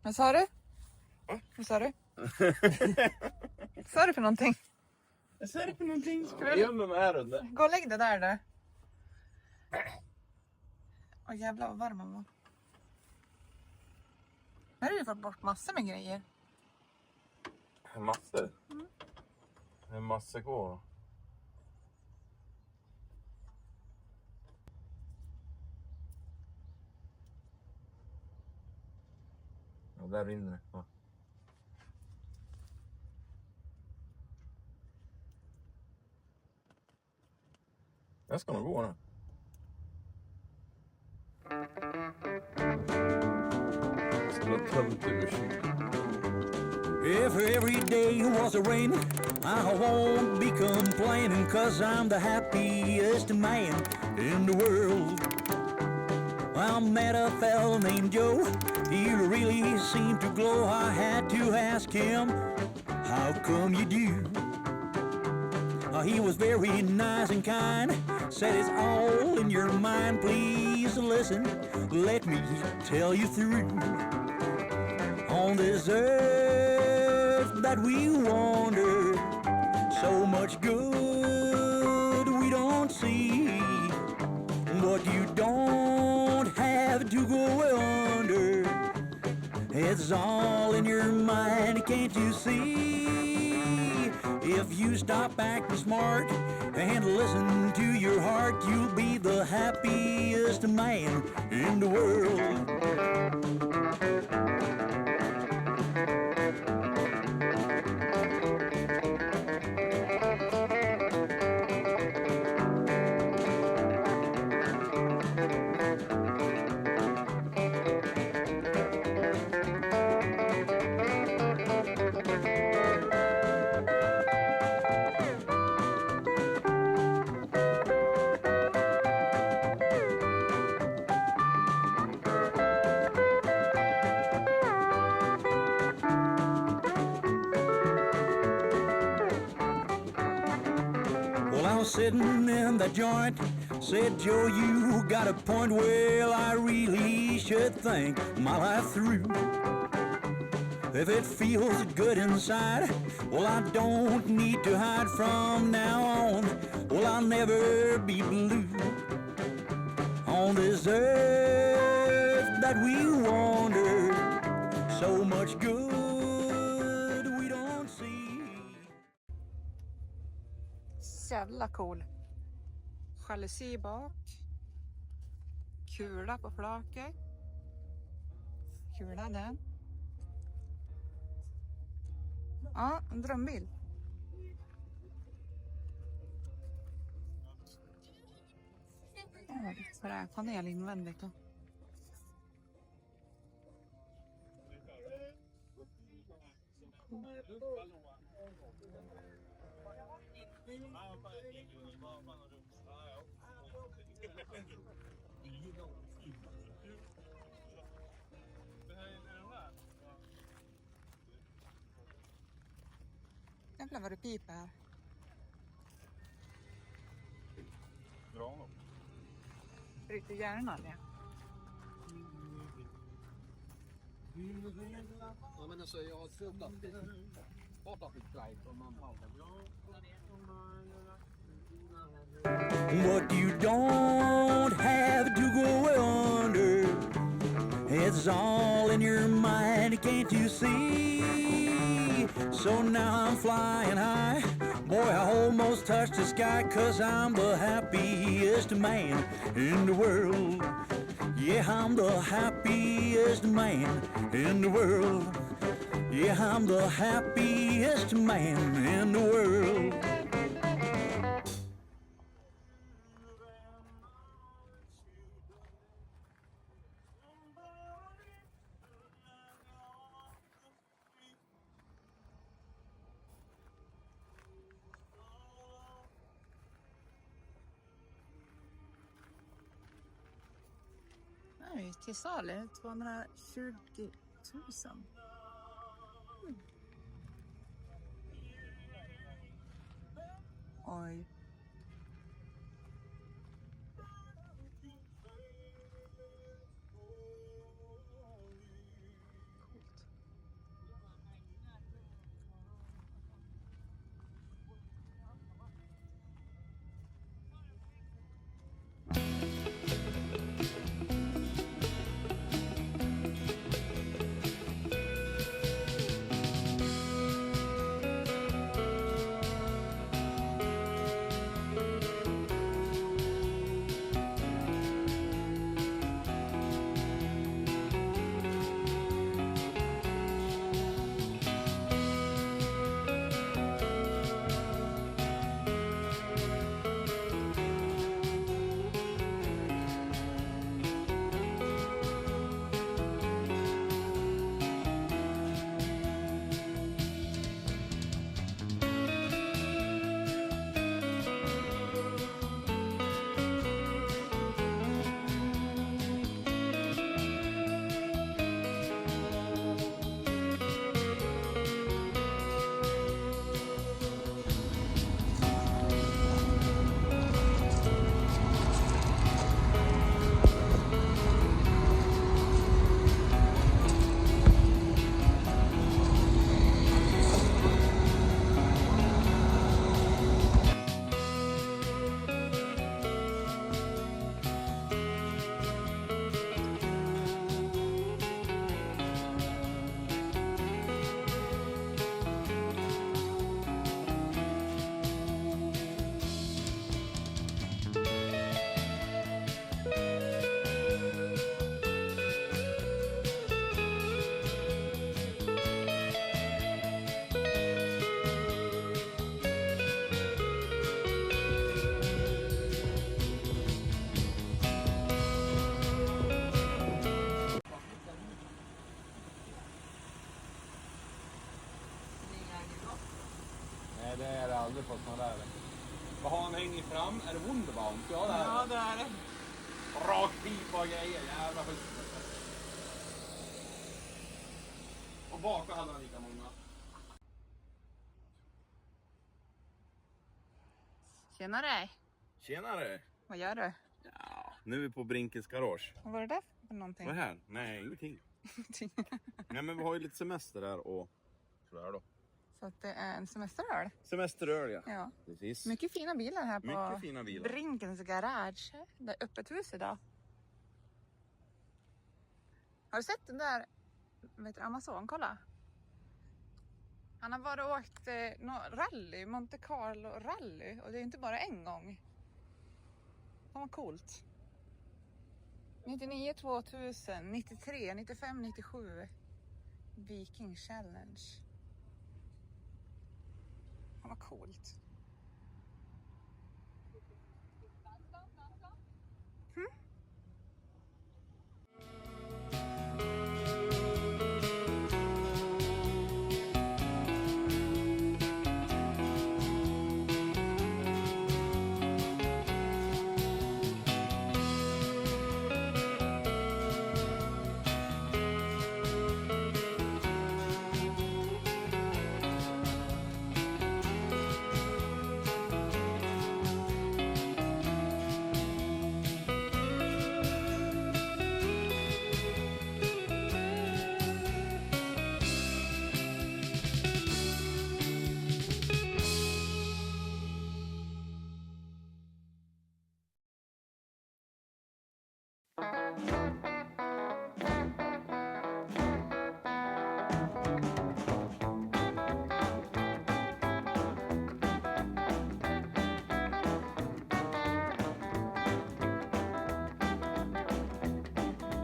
Vad sa du? Vad sa du? Vad sa du för någonting? Vad sa du för någonting? Gå och lägg det där då. Åh jävlar vad varm man var. Här har du fått bort massor med grejer. Massor? Det är massor kvar. Ja, där rinner det. Ja. Jag ska nog gå nu. Jag ska bli tömt ur kylen. If every day was a rain, I won't be complaining, 'cause I'm the happiest man in the world. I met a fella named Joe, he really seemed to glow. I had to ask him, how come you do? He was very nice and kind, said it's all in your mind. Please listen, let me tell you through. On this earth that we wander, so much good we don't see. What you don't have to go under, it's all in your mind, can't you see? If you stop acting smart and listen to your heart, you'll be the happiest man in the world. Sitting in the joint, said Joe, you got a point. Well, I really should think my life through. If it feels good inside, well, I don't need to hide from now on. Well, I'll never be blue. On this earth that we wander, so much good we don't see. Jävla cool. Jalusi bak. Kula på flaket. Kula den. Ja, en drömbil. Panel invändigt då. Jävlar vad det piper här. Bra. Riktigt gärna det. Ja, men alltså jag har trott att det startat lite drive om man har What you don't have to go under, it's all in your mind, can't you see? So now I'm flying high, boy, I almost touched the sky, 'cause I'm the happiest man in the world. Yeah, I'm the happiest man in the world. Yeah, I'm the happiest man in the world. Nej, till salu 220 000. Oj. aldrig fått några där. Vad har han hängit fram? Är det Wunderbaum? Ja, det är Ja, det är det. rak pipa och grejer. Jävla skit. Och bakom hade han lika många. Tjenare! Tjenare! Vad gör du? Ja, nu är vi på Brinkens Garage. Vad var det där för någonting? Vad är här? Nej, ingenting. Nej, men vi har ju lite semester där och sådär då. Så att det är en semesteröl. Semesteröl, ja. Ja. Precis. Mycket fina bilar här på Mycket fina bilar. Brinkens Garage. Det är öppet hus idag. Har du sett den där Amazon? Kolla. Han har bara åkt rally, Monte Carlo rally. Och det är inte bara en gång. Det var coolt. 99, 2000, 93, 95, 97. Viking Challenge. Det var coolt.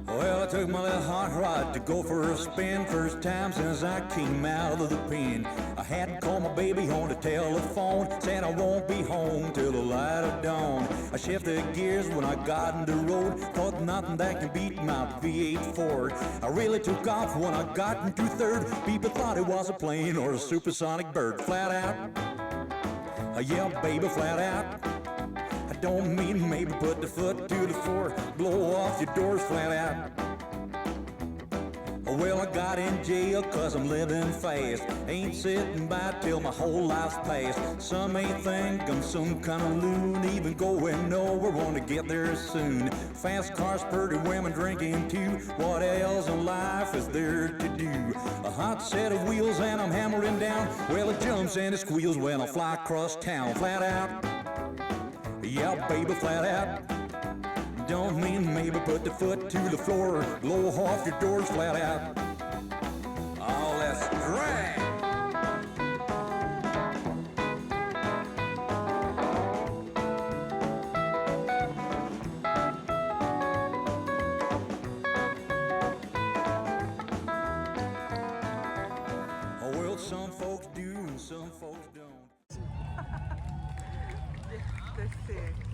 Well, I took my little hot rod to go for a spin. First time since I came out of the pen. I had to call my baby on the telephone. Said I won't be home till the light of dawn. I shifted gears when I got in the road. Thought nothing that can beat my V8 Ford. I really took off when I got into third. People thought it was a plane or a supersonic bird. Flat out, yeah, baby, flat out. I don't mean maybe put the foot to the floor. Blow off your doors flat out. Well, I got in jail 'cause I'm living fast. Ain't sitting by till my whole life's passed. Some may think I'm some kind of loon, even going nowhere, wanna get there soon. Fast cars, pretty women drinking too. What else in life is there to do? A hot set of wheels and I'm hammering down. Well, it jumps and it squeals when I fly across town. Flat out, yeah, baby, flat out. Don't mean maybe put the foot to the floor. Blow off your doors flat out. Oh, let's drag. Oh, well, some folks do and some folks don't. Jättesegt.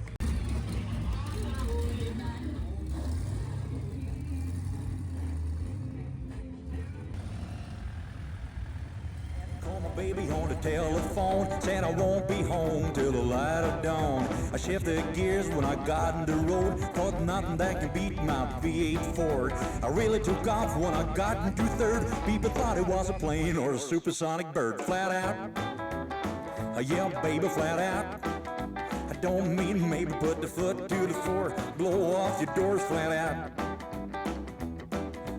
Call my baby on the telephone, said I won't be home till the light of dawn. I shifted gears when I got in the road, thought nothing that can beat my V8 Ford. I really took off when I got into third. People thought it was a plane or a supersonic bird. Flat out, yeah, baby, flat out. I don't mean maybe put the foot to the floor. Blow off your doors flat out.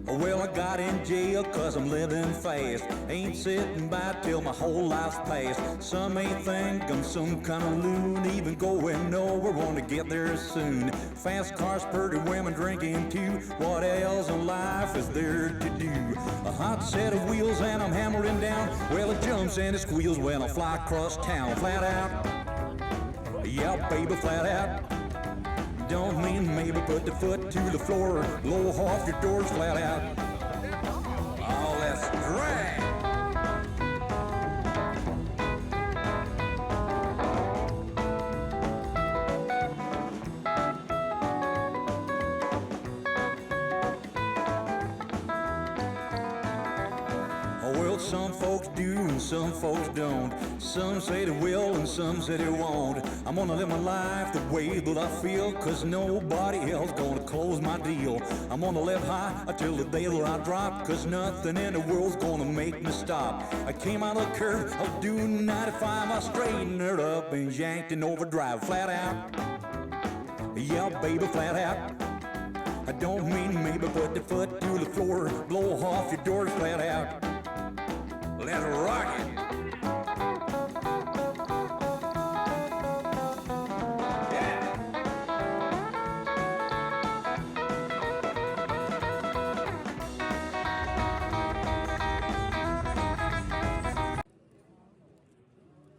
Well, I got in jail 'cause I'm living fast. Ain't sitting by till my whole life's passed. Some may think I'm some kind of loon, even going nowhere, wanna get there soon. Fast cars, pretty women drinking too. What else in life is there to do? A hot set of wheels and I'm hammering down. Well, it jumps and it squeals when I fly across town. Flat out, yeah, baby, flat out. Don't mean maybe put the foot to the floor. Blow off your doors flat out. Oh, let's drag. Oh, well, some folks do and some folks don't. Some say they will and some say they won't. I'm gonna live my life the way that I feel, cause nobody else gonna close my deal. I'm gonna live high until the day that I drop, cause nothing in the world's gonna make me stop. I came out of the curve, I was doing 95, I straightened her up and yanked in overdrive. Flat out, yeah baby, flat out. I don't mean maybe, put the foot to the floor, blow off your doors flat out. Let's rock it. Yeah.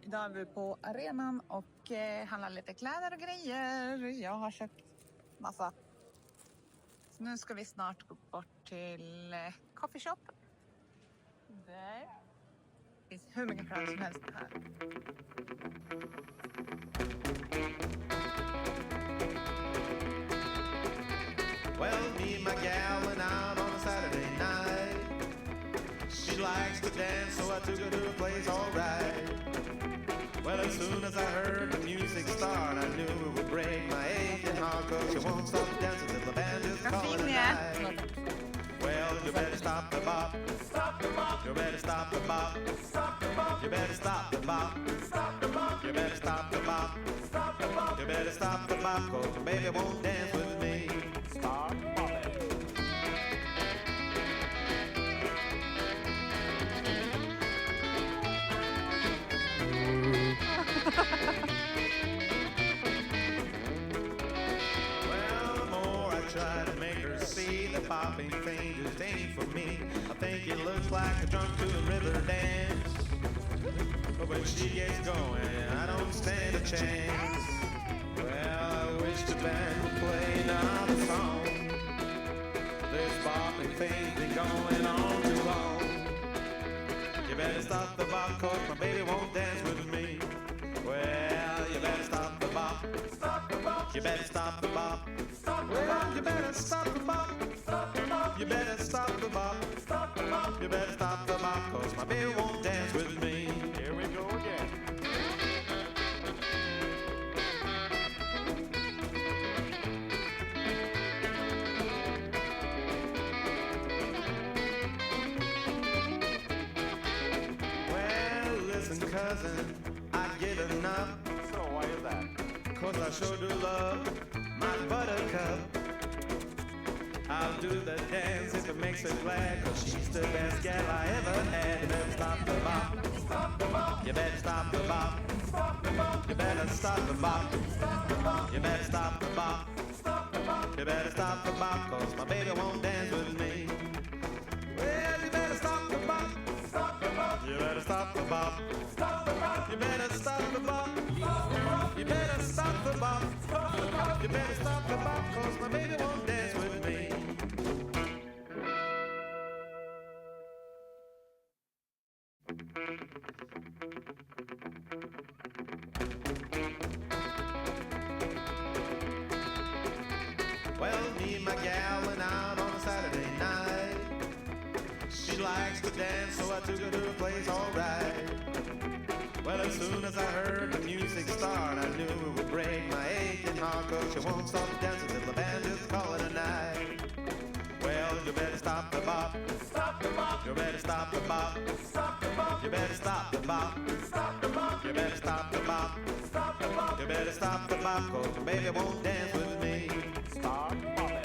Idag är vi på arenan och handlar lite kläder och grejer. Jag har köpt massa. Så nu ska vi snart gå bort till coffee shop. Där. Det finns hur mycket kläder som helst här. Well, me and my gal went out on a Saturday night. She likes to dance, so I took her to a place all right. Well, as soon as I heard the music start, I knew it would break my aching heart, cause she won't stop dancing till the band is calling a night. Well, you better stop the bop. Stop the bop. You better stop the bop. Stop the bop. You better stop the bop. Stop the bop. You better stop the bop. Stop the bop. You better stop the bop, cause the baby won't dance with me. Stop bopping. Well, the more I try to make her see the popping thing just ain't for me. I think it looks like a drunk to a river dance. But when she gets going, I don't stand a chance. Well, I wish the band would play another song. This popping thing's been going on too long. You better stop the bop, cause my baby won't dance with me. Well, you better stop the bop. Stop the bop. You better stop the bop. Stop the bop. Well, you better stop the bop. Stop the bop. You better stop the bop. Stop the bop. You better stop the bop, cause my baby won't dance with me. Here we go again. Well, listen, cousin, I get enough. So why is that? Cause I sure do love my buttercup. I'll do the dance if it makes her glad, cause she's the best gal I ever had. You better stop the bop. Stop the bop. You better stop the bop. Stop the bop. You better stop the bop. Stop the bop. You better stop the bop. Stop the bop. You better stop the bop, cause my baby won't dance with me. Well, you better stop the bop. Stop the bop. You better stop the bop. Stop the bop. You better stop the bop. Stop the bop. You better stop the bop. Stop the bop. You better stop the bop, cause my baby won't dance with me. Well, me and my gal went out on a Saturday night. She likes to dance, so I took her to a place all right. Well, as soon as I heard the music start, I knew it would break my aching heart, cause she won't stop dancing till the band is calling a night. Well, you better stop the bop. Stop the bop. You better stop the bop. Stop the bop. You better stop the bop. Stop the bop. You better stop the bop. Stop the bop. You better stop the bop, cause the baby won't dance with me. Stop bopping.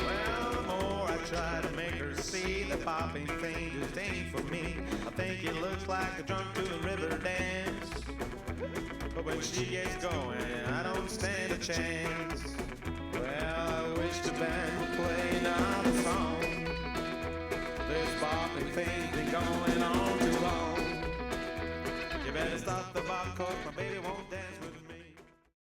Well, the more I try to make her see the popping thing just ain't for me. I think it looks like a drunk to a river dance. But when she gets going, I don't stand a chance. Well, I wish the band would play another song. This bopping thing's been going on too long. You better stop the bop, cause my baby won't